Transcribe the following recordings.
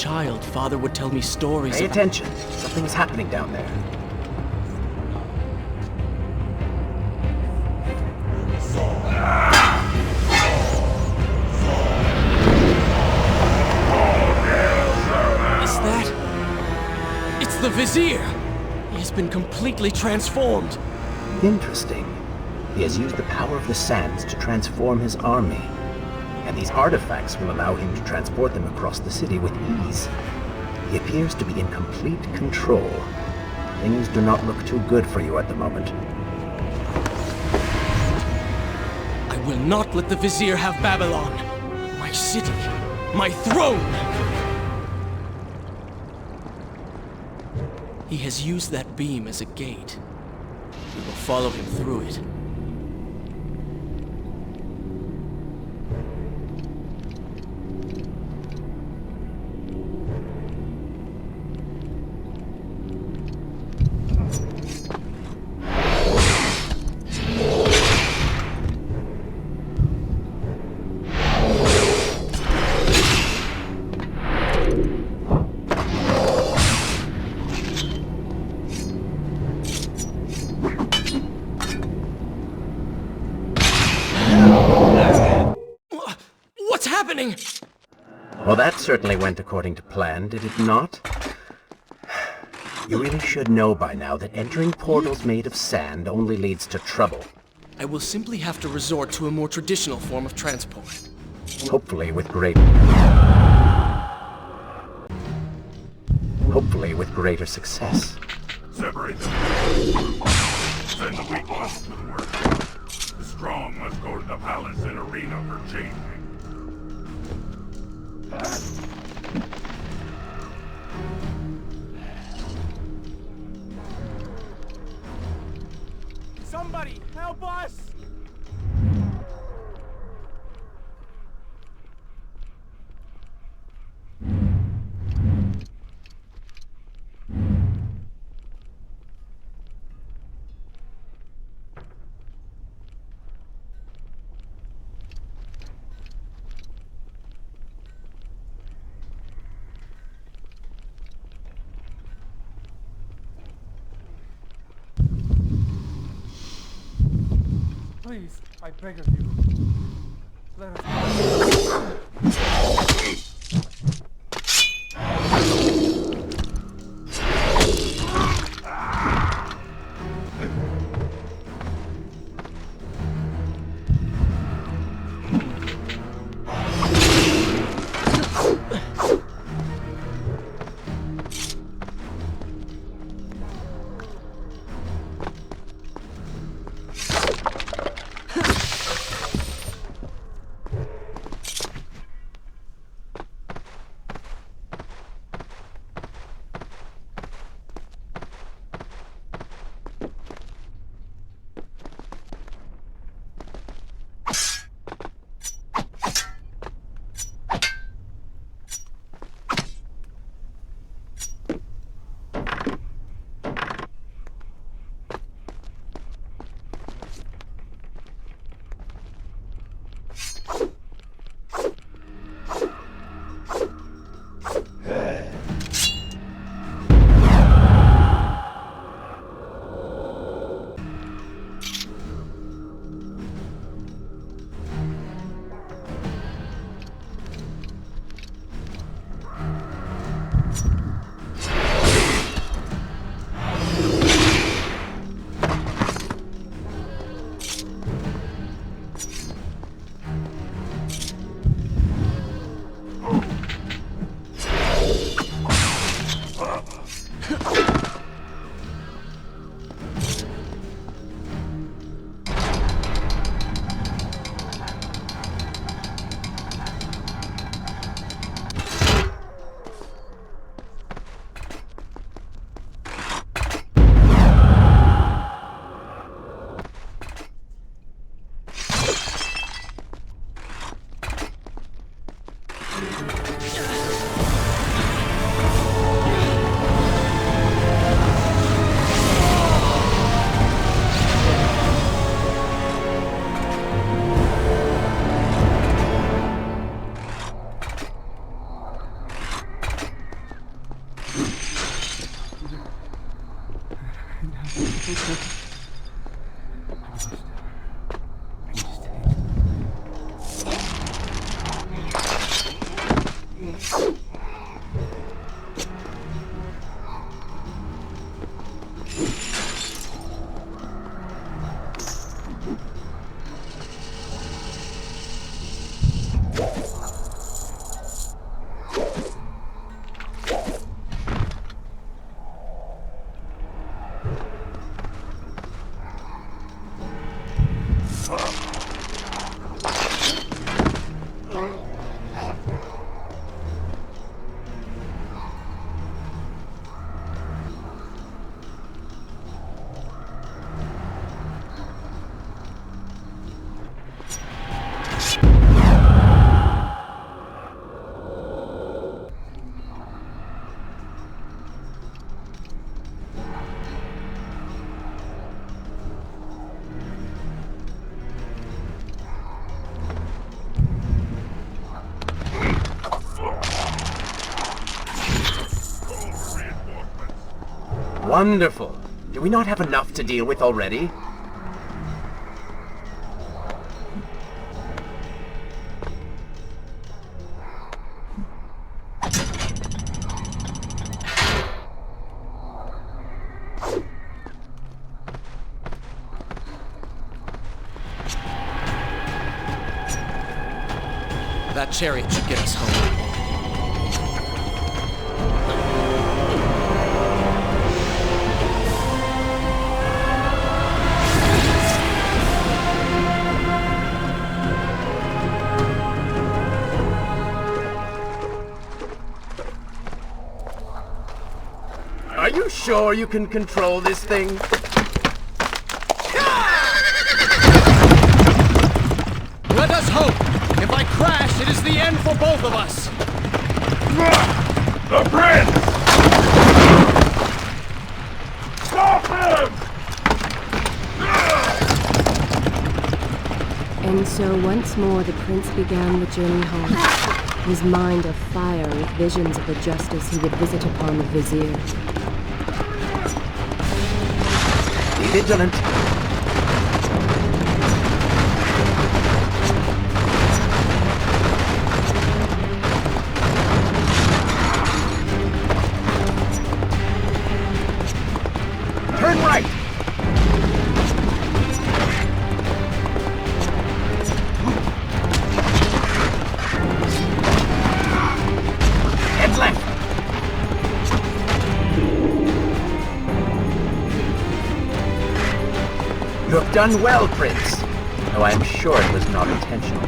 child, Father would tell me stories Pay about... attention. Something is happening down there. Is that... It's the Vizier! He has been completely transformed. Interesting. He has used the power of the sands to transform his army. And these artifacts will allow him to transport them across the city with ease. He appears to be in complete control. Things do not look too good for you at the moment. I will not let the Vizier have Babylon. My city. My throne! He has used that beam as a gate. We will follow him through it. What's happening? Well, that certainly went according to plan, did it not? You really should know by now that entering portals made of sand only leads to trouble. I will simply have to resort to a more traditional form of transport. Hopefully with greater success. Separate them. Send the weak ones to the work. The strong must go to the palace and arena for changing. Somebody, help us! Please, I beg of you. Let us... Wonderful. Do we not have enough to deal with already? That chariot should get us home. Are you sure you can control this thing? Let us hope! If I crash, it is the end for both of us! The prince! Stop him! And so once more the prince began the journey home, his mind afire with visions of the justice he would visit upon the vizier. Be vigilant. Turn right! Head left! You have done well, Prince, though I am sure it was not intentional.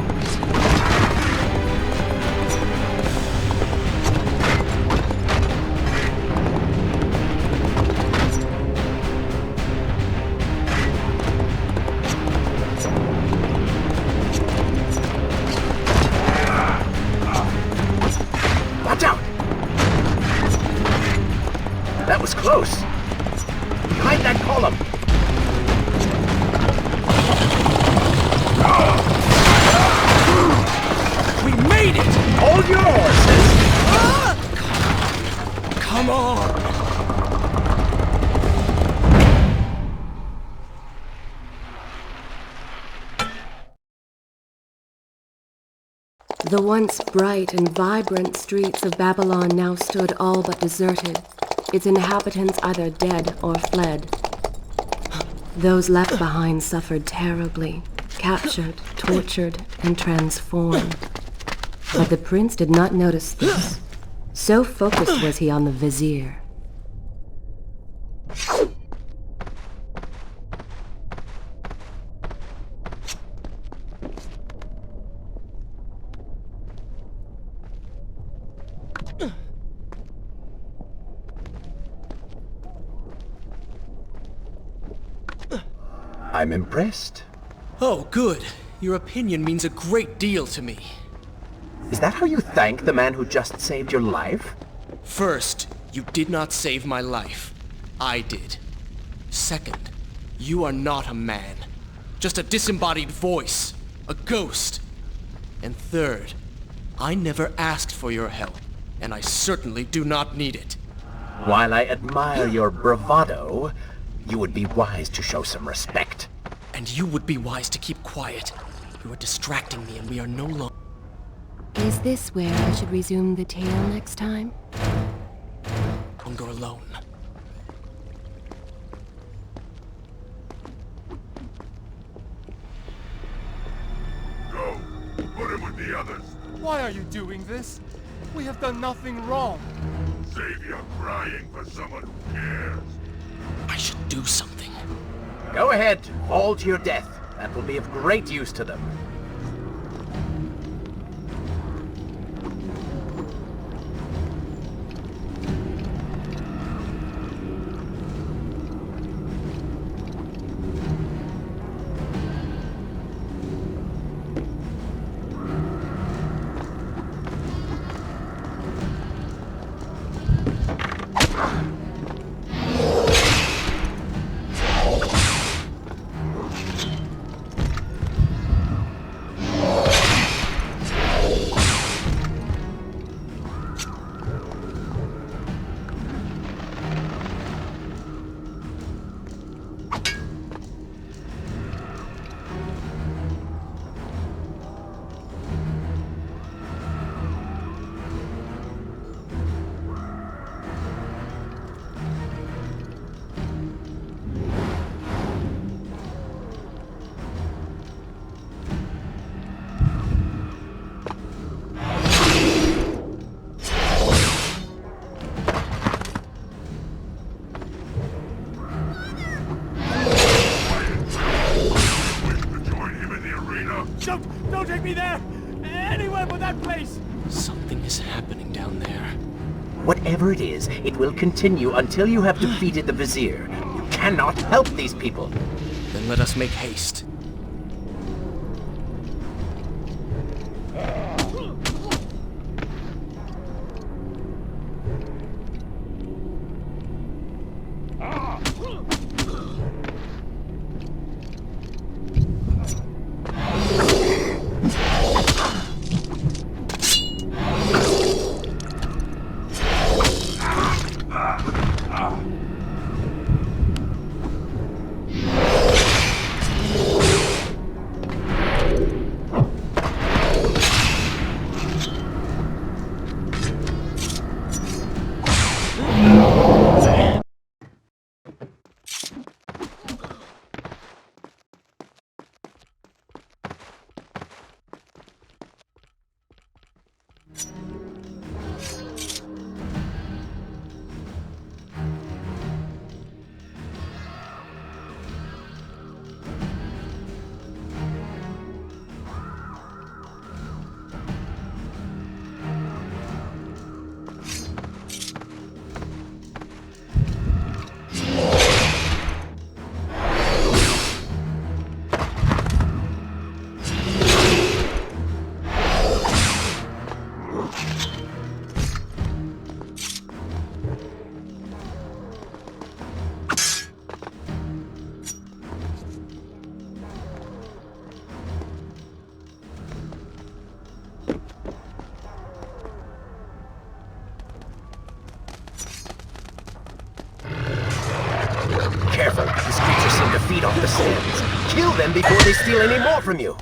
Watch out! That was close. Behind that column. We made it! Hold your horses! Come on! The once bright and vibrant streets of Babylon now stood all but deserted, its inhabitants either dead or fled. Those left behind suffered terribly, captured, tortured, and transformed. But the prince did not notice this. So focused was he on the vizier. I'm impressed. Oh, good. Your opinion means a great deal to me. Is that how you thank the man who just saved your life? First, you did not save my life. I did. Second, you are not a man. Just a disembodied voice. A ghost. And third, I never asked for your help, and I certainly do not need it. While I admire your bravado, You would be wise to show some respect. And you would be wise to keep quiet. You are distracting me and we are no longer... Is this where I should resume the tale next time? longer alone. Go. Put him with the others. Why are you doing this? We have done nothing wrong. Save your crying for someone who cares. I should do something. Go ahead, fall to your death. That will be of great use to them. Don't take me there! Anywhere but that place! Something is happening down there. Whatever it is, it will continue until you have defeated the Vizier. You cannot help these people. Then let us make haste. Careful, these creatures seem to feed off the sands. Kill them before they steal any more from you.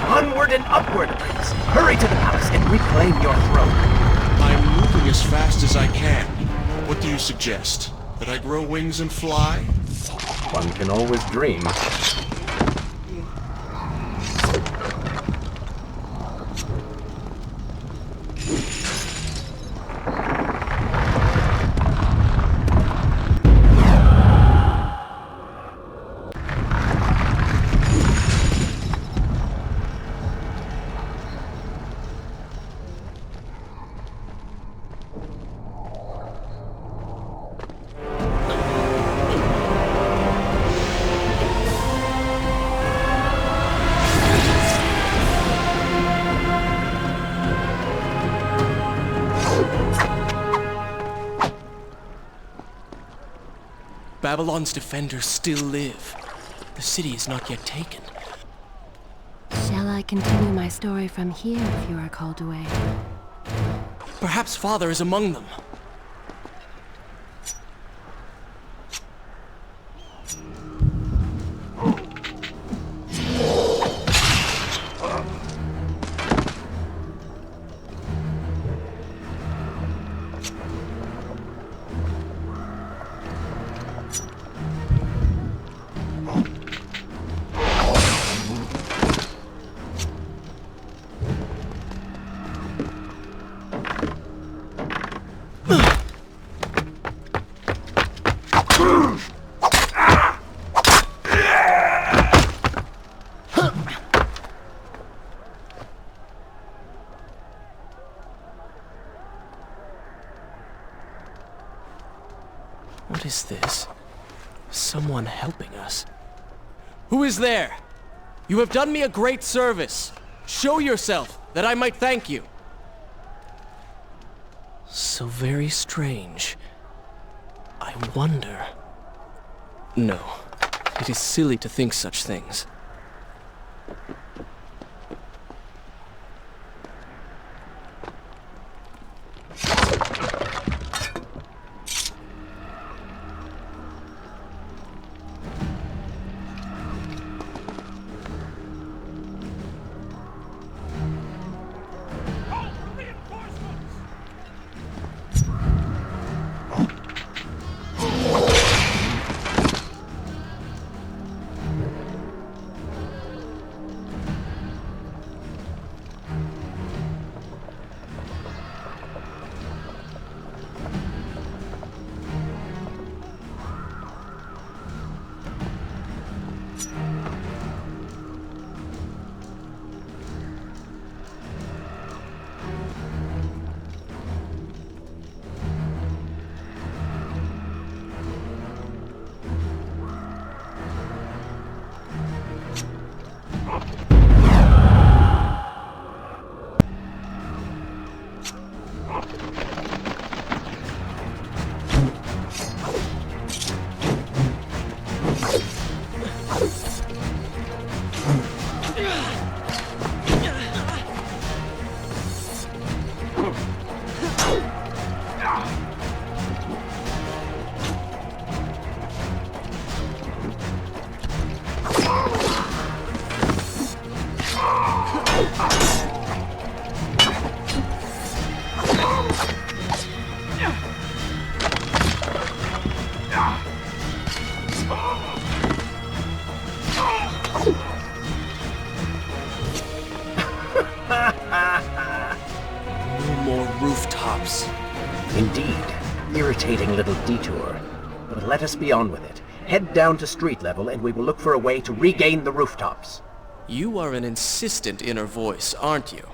Onward and upward, Prince! Hurry to the palace and reclaim your throne! I'm moving as fast as I can. What do you suggest? That I grow wings and fly? One can always dream. Babylon's defenders still live. The city is not yet taken. Shall I continue my story from here if you are called away? Perhaps Father is among them. What is this? Someone helping us. Who is there? You have done me a great service. Show yourself, that I might thank you. So very strange. I wonder... No, it is silly to think such things. Indeed. Irritating little detour. But let us be on with it. Head down to street level and we will look for a way to regain the rooftops. You are an insistent inner voice, aren't you?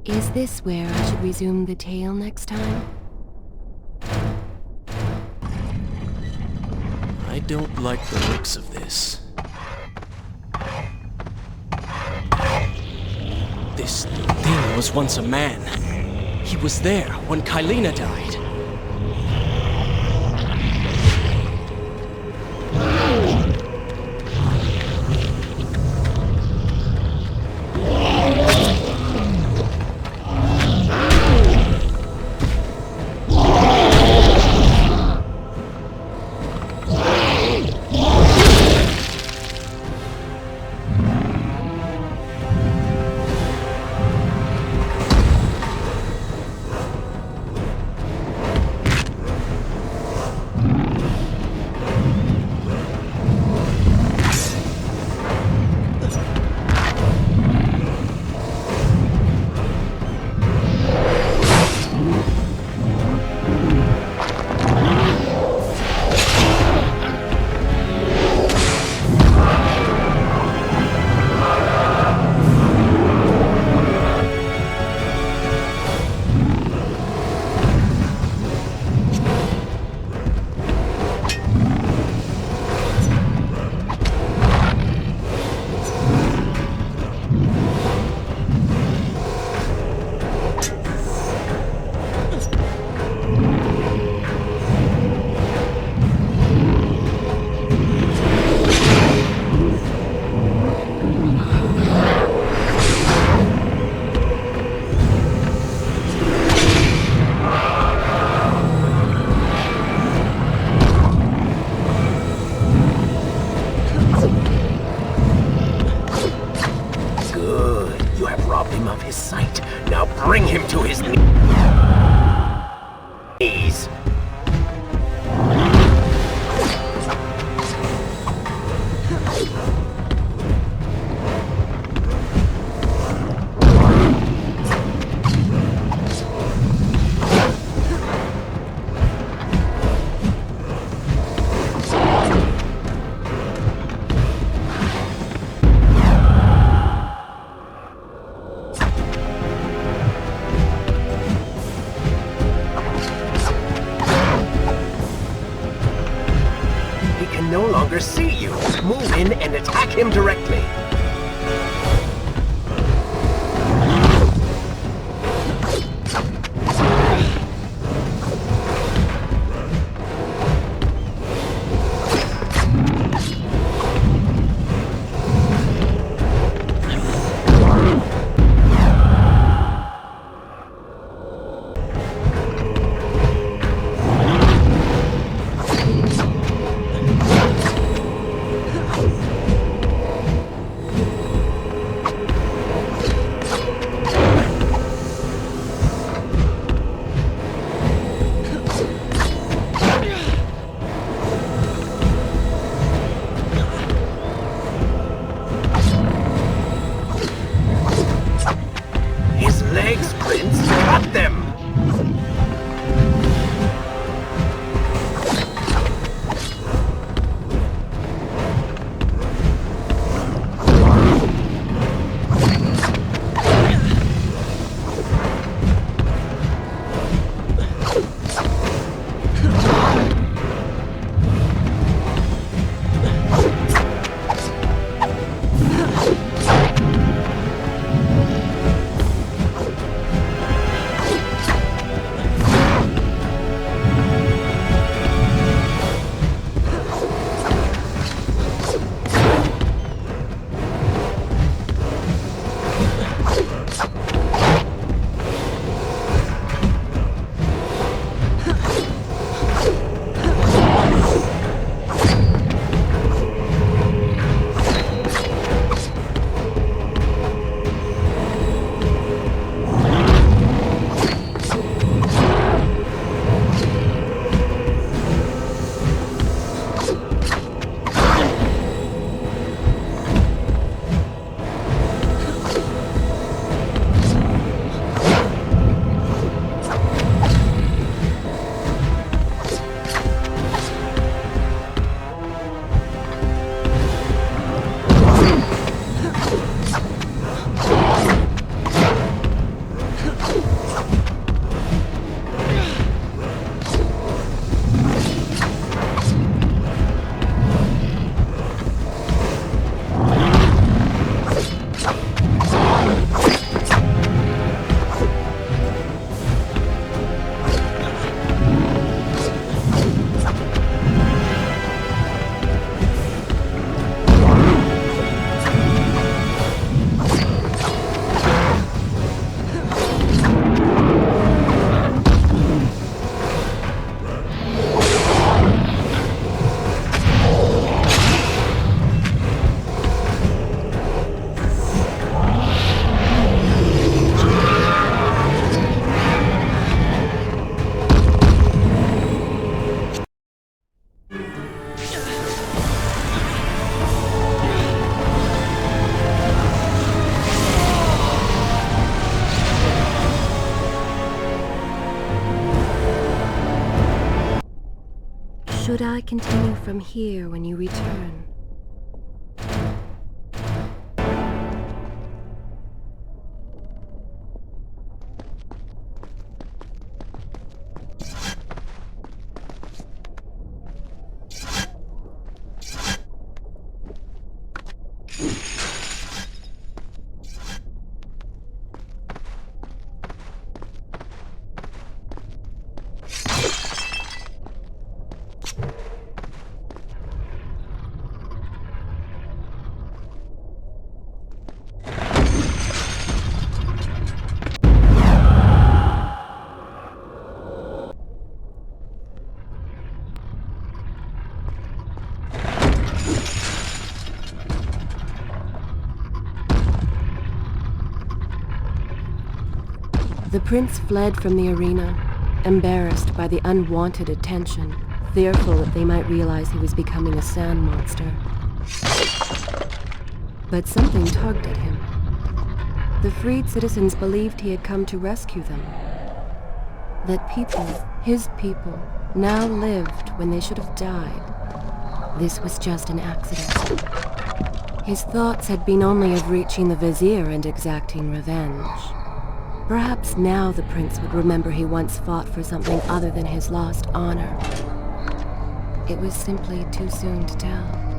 Is this where I should resume the tale next time? I don't like the looks of this. This thing was once a man. He was there when Kylena died. Bring him to his knees. fighters see you. Move in and attack him directly. Should I continue from here when you return? The prince fled from the arena, embarrassed by the unwanted attention, fearful that they might realize he was becoming a sand monster. But something tugged at him. The freed citizens believed he had come to rescue them. That people, his people, now lived when they should have died. This was just an accident. His thoughts had been only of reaching the vizier and exacting revenge. Perhaps now the prince would remember he once fought for something other than his lost honor. It was simply too soon to tell.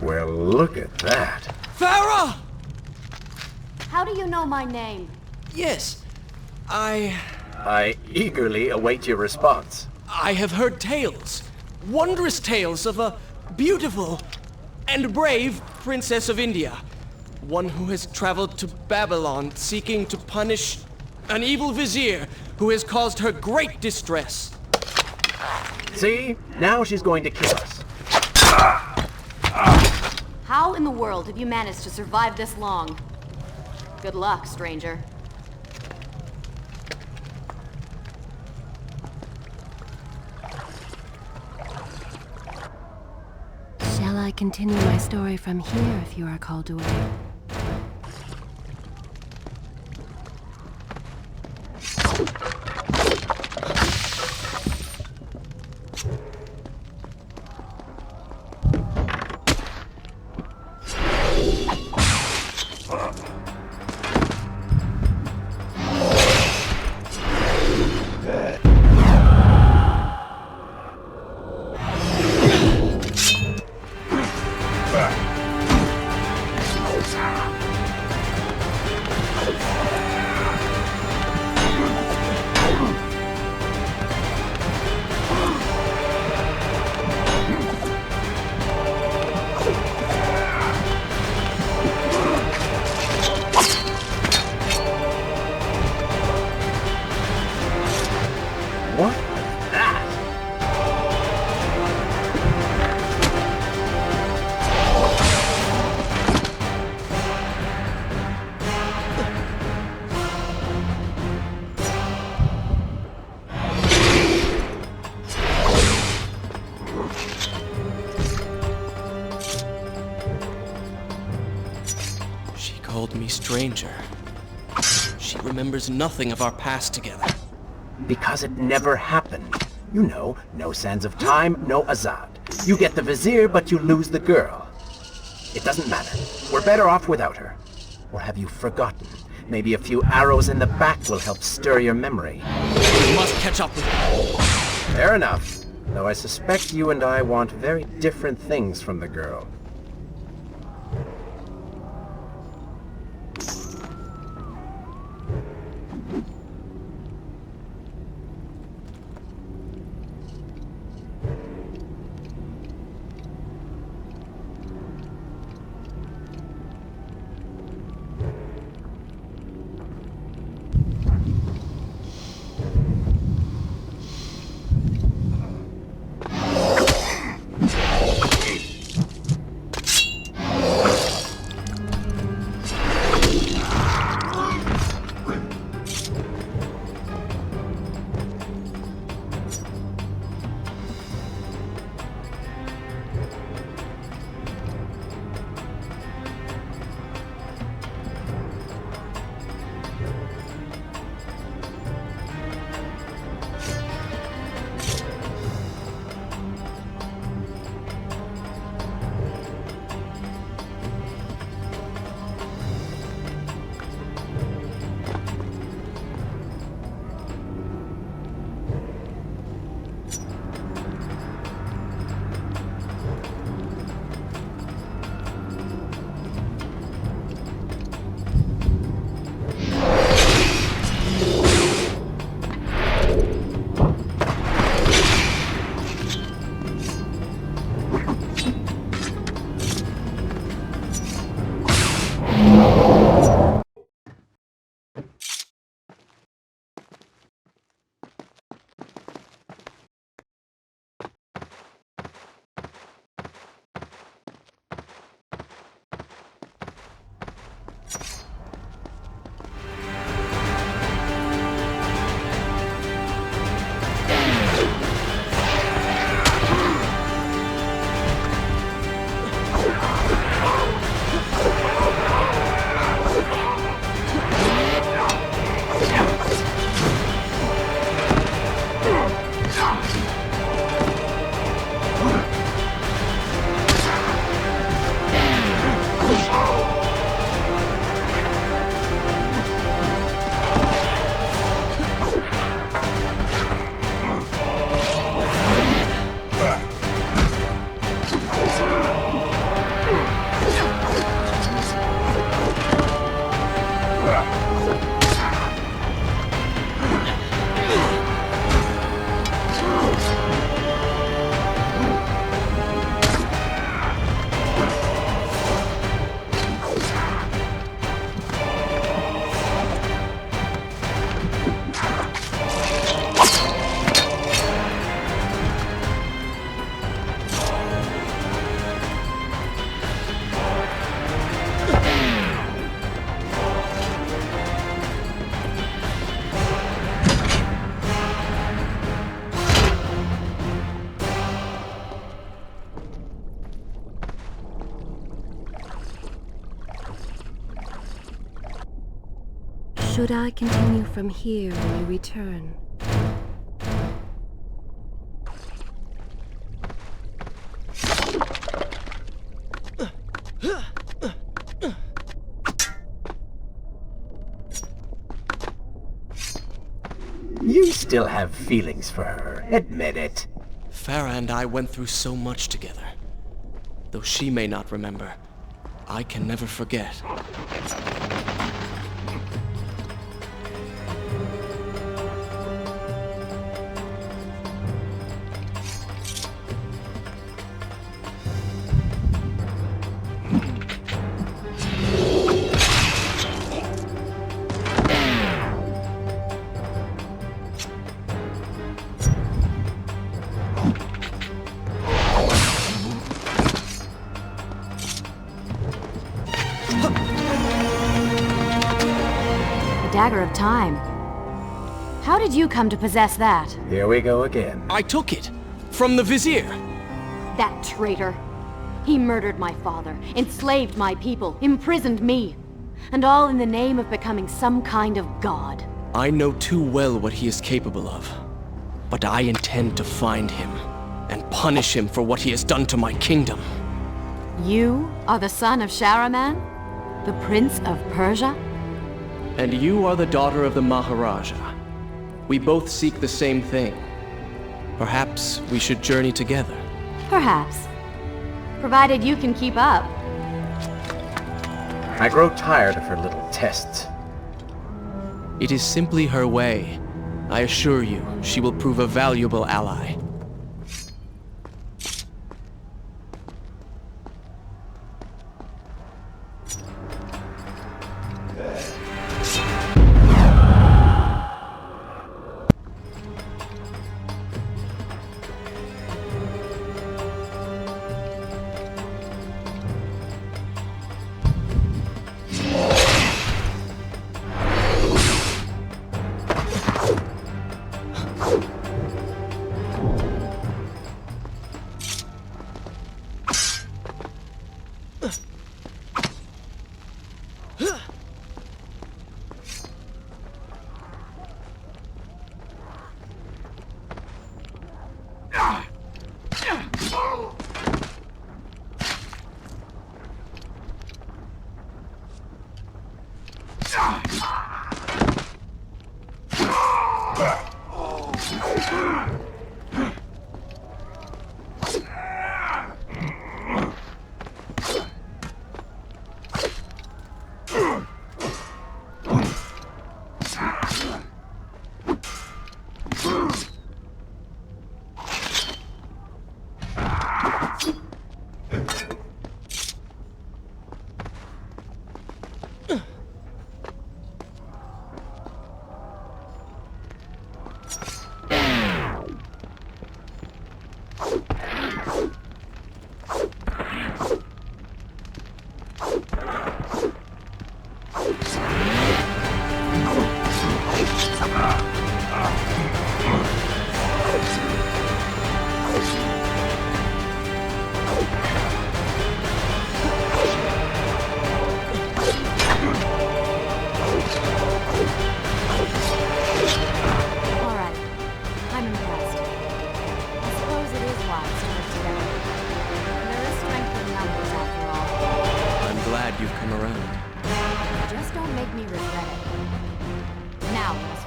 Well, look at that. Ferah! How do you know my name? Yes, I eagerly await your response. I have heard tales, wondrous tales of a beautiful and brave princess of India. One who has traveled to Babylon seeking to punish an evil vizier who has caused her great distress. See? Now she's going to kill us. How in the world have you managed to survive this long? Good luck, stranger. Shall I continue my story from here if you are called away? What was that? She called me stranger. She remembers nothing of our past together. Because it never happened. You know, no sands of time, no Azad. You get the vizier, but you lose the girl. It doesn't matter. We're better off without her. Or have you forgotten? Maybe a few arrows in the back will help stir your memory. We must catch up with her. Fair enough. Though I suspect you and I want very different things from the girl. should I continue from here when you return? You still have feelings for her, admit it. Ferah and I went through so much together. Though she may not remember, I can never forget. Dagger of Time. How did you come to possess that? Here we go again. I took it! From the Vizier! That traitor. He murdered my father, enslaved my people, imprisoned me. And all in the name of becoming some kind of god. I know too well what he is capable of. But I intend to find him, and punish him for what he has done to my kingdom. You are the son of Shahraman? The Prince of Persia? And you are the daughter of the Maharaja. We both seek the same thing. Perhaps we should journey together. Perhaps. Provided you can keep up. I grow tired of her little tests. It is simply her way. I assure you, she will prove a valuable ally.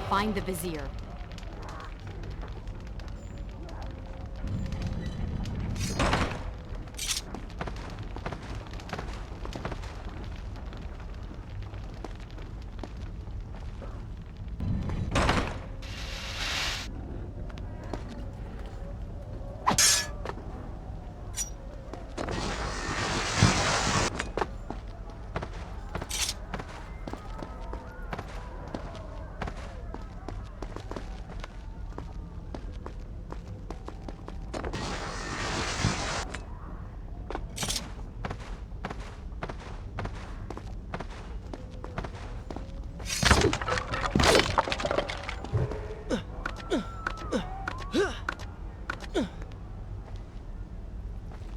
Find the Vizier.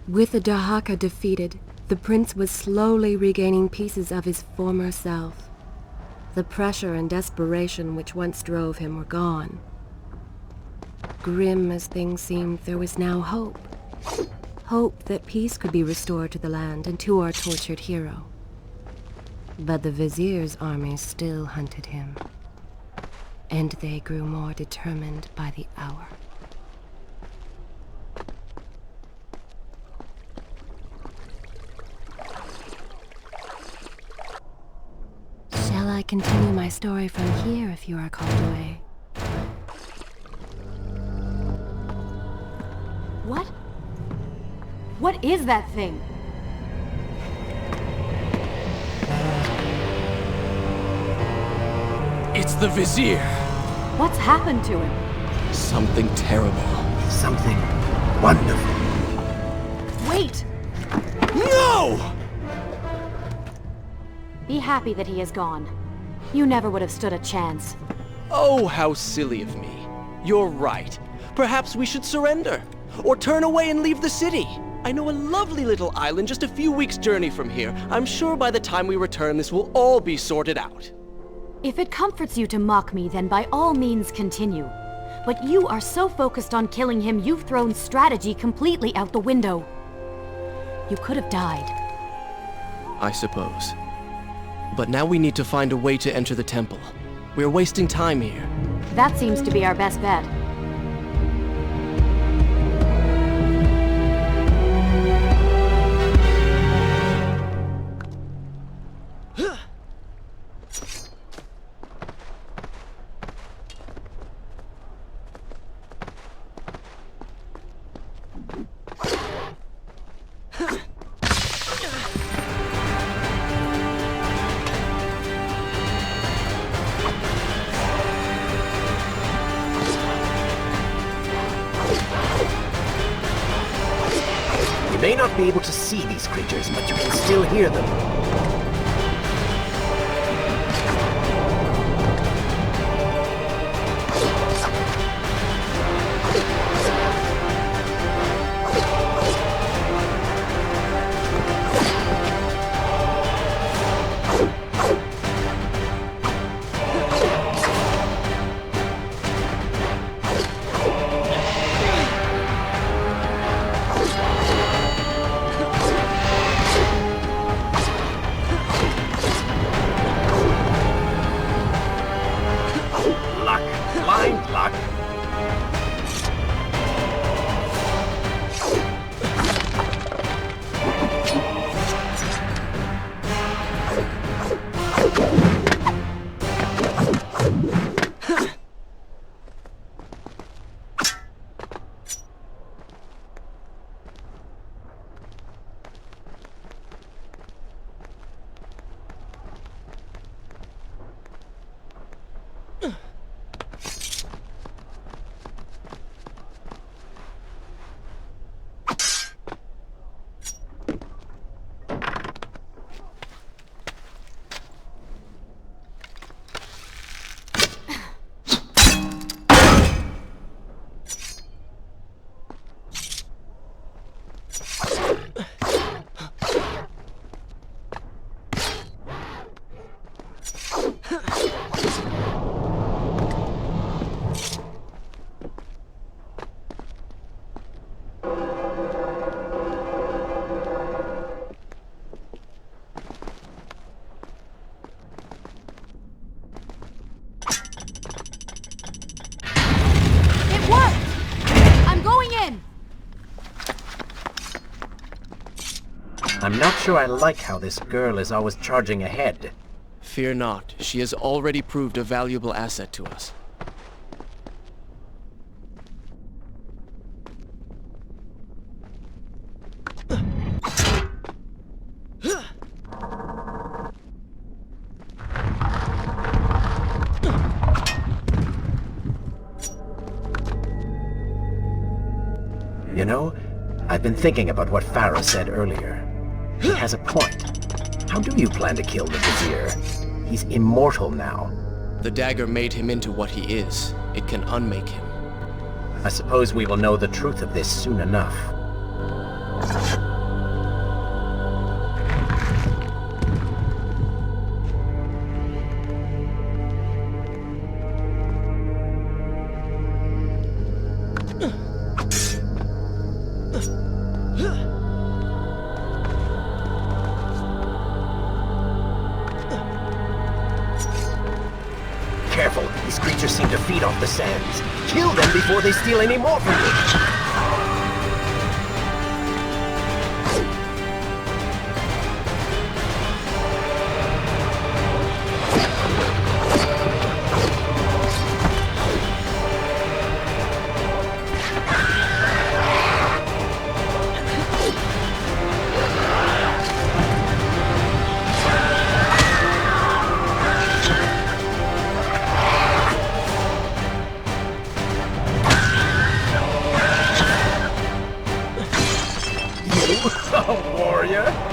With the Dahaka defeated, the prince was slowly regaining pieces of his former self. The pressure and desperation which once drove him were gone. Grim as things seemed, there was now hope. Hope that peace could be restored to the land and to our tortured hero. But the Vizier's armies still hunted him, and they grew more determined by the hour. Shall I continue my story from here if you are called away? What? What is that thing? It's the Vizier! What's happened to him? Something terrible. Something wonderful. Wait! No! Be happy that he is gone. You never would have stood a chance. Oh, how silly of me. You're right. Perhaps we should surrender. Or turn away and leave the city. I know a lovely little island just a few weeks' journey from here. I'm sure by the time we return this will all be sorted out. If it comforts you to mock me, then by all means continue. But you are so focused on killing him, you've thrown strategy completely out the window. You could have died. I suppose. But now we need to find a way to enter the temple. We're wasting time here. That seems to be our best bet. You may not be able to see these creatures, but you can still hear them. Blind luck. I'm not sure I like how this girl is always charging ahead. Fear not. She has already proved a valuable asset to us. You know, I've been thinking about what Ferah said earlier. He has a point. How do you plan to kill the Vizier? He's immortal now. The dagger made him into what he is. It can unmake him. I suppose we will know the truth of this soon enough. creatures seem to feed off the sands. Kill them before they steal any more from you. Warrior.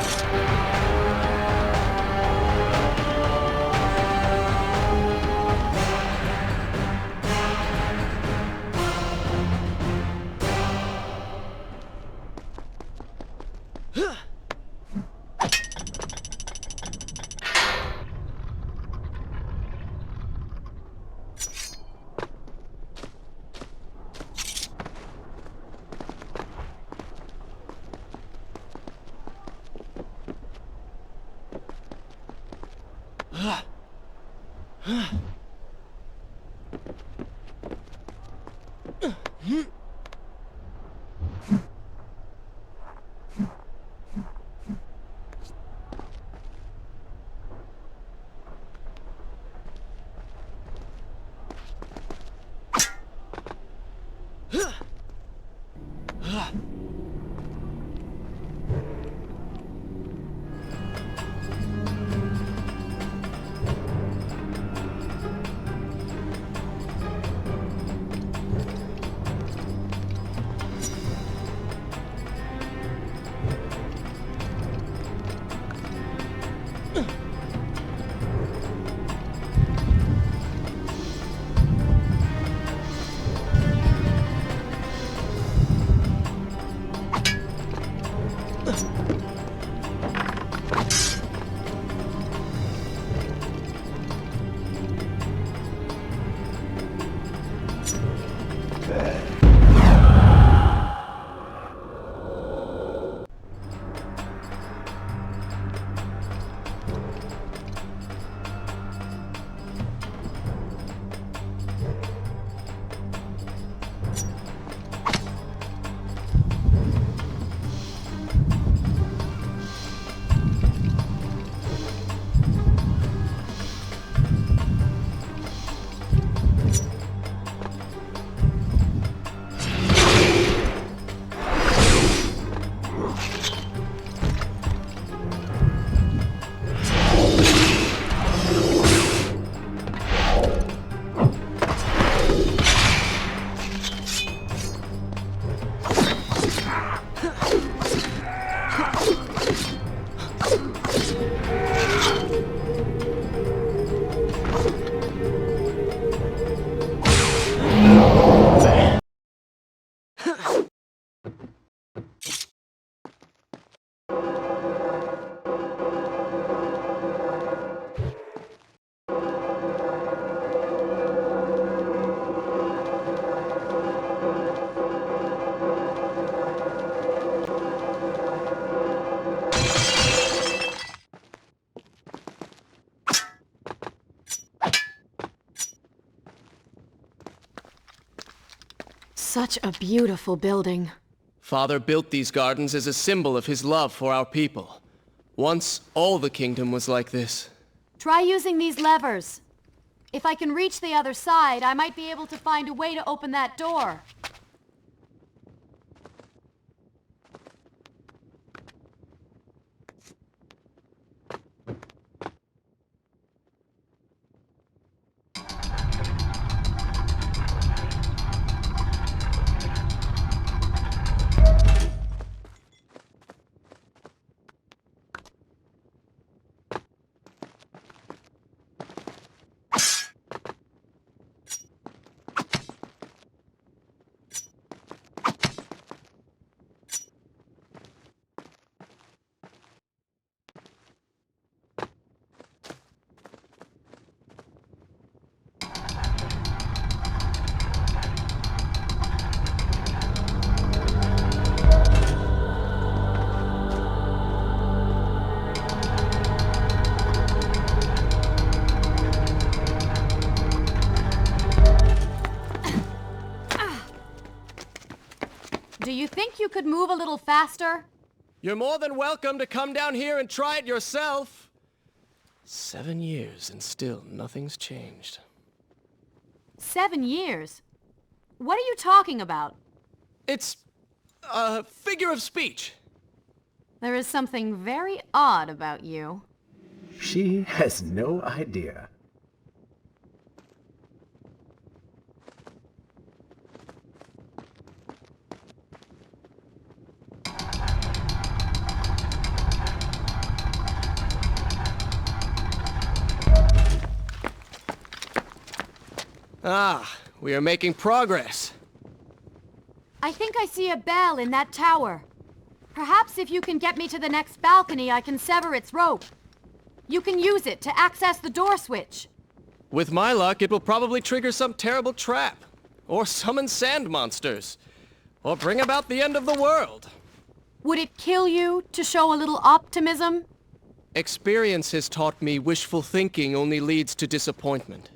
Such a beautiful building. Father built these gardens as a symbol of his love for our people. Once, all the kingdom was like this. Try using these levers. If I can reach the other side, I might be able to find a way to open that door. could move a little faster? You're more than welcome to come down here and try it yourself. 7 years and still nothing's changed. 7 years? What are you talking about? It's a figure of speech. There is something very odd about you. She has no idea. Ah, we are making progress. I think I see a bell in that tower. Perhaps if you can get me to the next balcony, I can sever its rope. You can use it to access the door switch. With my luck, it will probably trigger some terrible trap. Or summon sand monsters. Or bring about the end of the world. Would it kill you to show a little optimism? Experience has taught me wishful thinking only leads to disappointment.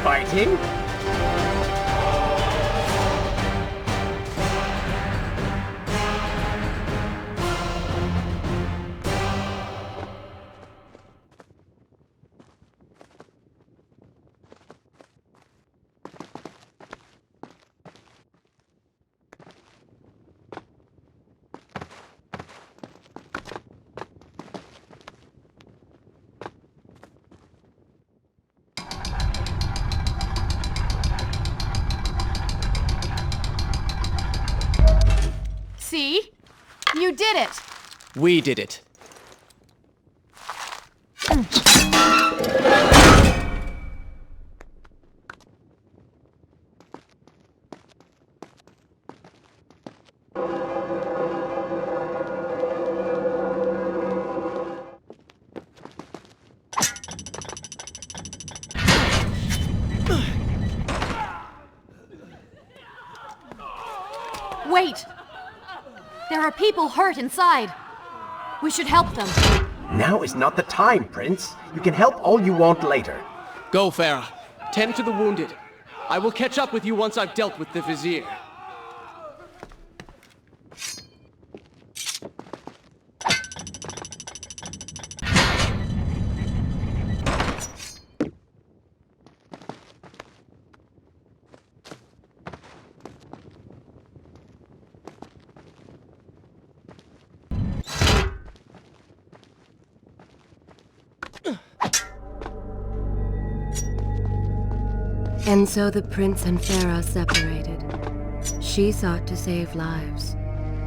Fighting? See? You did it! We did it. Wait! There are people hurt inside. We should help them. Now is not the time, Prince. You can help all you want later. Go, Ferah. Tend to the wounded. I will catch up with you once I've dealt with the Vizier. And so the prince and Ferah separated. She sought to save lives,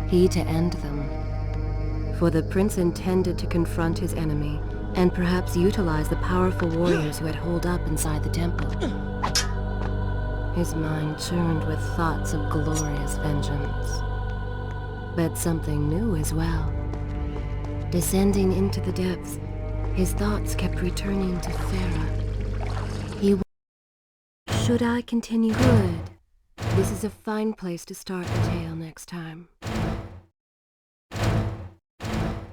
he to end them. For the prince intended to confront his enemy, and perhaps utilize the powerful warriors who had holed up inside the temple. His mind churned with thoughts of glorious vengeance. But something new as well. Descending into the depths, his thoughts kept returning to Ferah. Should I continue? Good. This is a fine place to start the tale next time.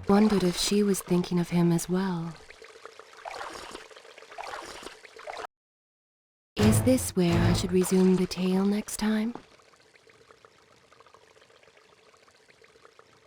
Wondered if she was thinking of him as well. Is this where I should resume the tale next time?